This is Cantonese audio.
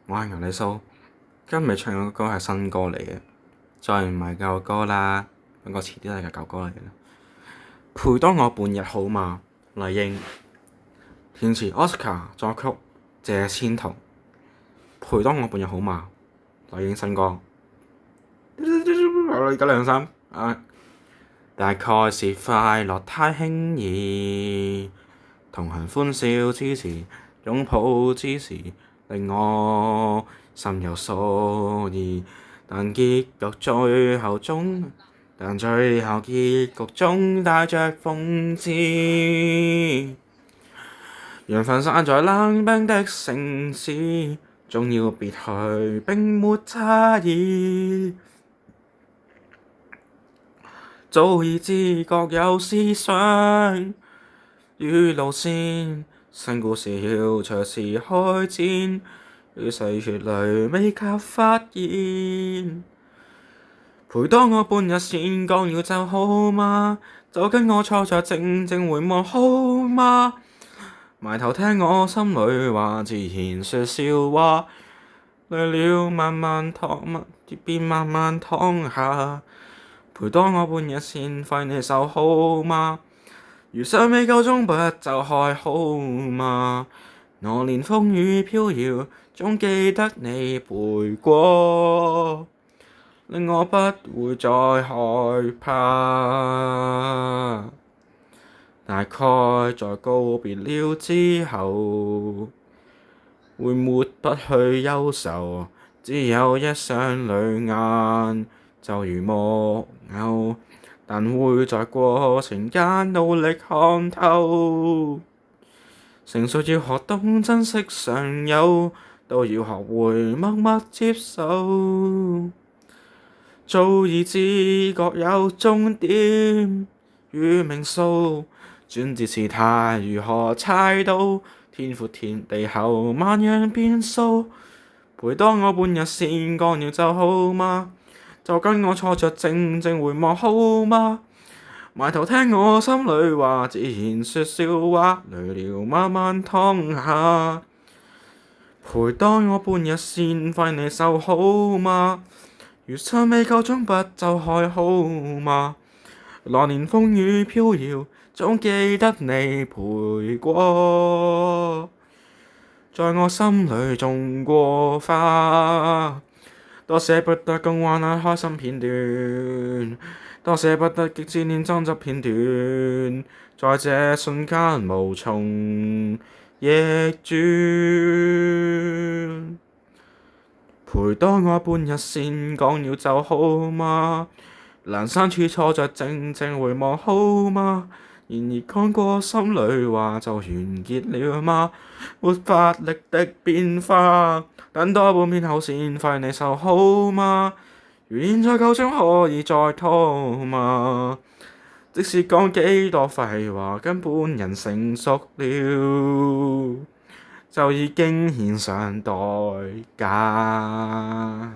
我係牛李蘇，今日唱嘅歌係新歌嚟嘅，再唔係舊歌啦，不過遲啲都係舊歌嚟嘅啦。陪多我半日好嘛？麗英，填詞 Oscar，作曲謝千彤。陪多我半日好嘛？麗英新歌。而家兩三大概是快樂太輕易，同行歡笑之時，擁抱之時，令我心有所疑。但最後結局中帶着諷刺。緣分散在冷冰的城市，總要別去並沒差異。早已知各有思想與路線，新故事要隨時開展，於細節裡未及發現。陪多我半日先講要就好嗎？就跟我坐着靜靜回望好嗎？埋頭聽我心裡話，自然說笑話，累了慢慢躺下。陪多我半日先揮你手好嗎？餘生未夠鐘不就還好嗎？我連風雨飄搖，總記得你陪過，令我不會再害怕。大概在告別了之後，會抹不去憂愁，只有一雙淚眼就如木偶，但會在過程間努力看透。成熟要學懂珍惜常有，都要學會默默接受。早已知各有終點與命數，轉折時態如何猜到？天闊天地厚，萬樣變數。陪多我半日先講了就好嗎？就跟我坐着靜靜回望好嗎？埋頭聽我心裡話，自然說笑話，累了慢慢躺下。陪多我半日先揮你手好嗎？餘生未夠鐘不就還好嗎？來年風雨飄搖，總記得你陪過，在我心裡種過花。多捨不得共患難開心片段，多捨不得極致念爭執片段，在這瞬間無從逆轉。陪多我半日先講了就好嗎？闌珊處坐着靜靜回望好嗎？然而講過心裡話就完結了嗎？沒法力的變化，等多半年後先揮你手好嗎？如現在夠鐘可以再拖嗎？即使講幾多廢話，跟本人成熟了，就已經獻上代價。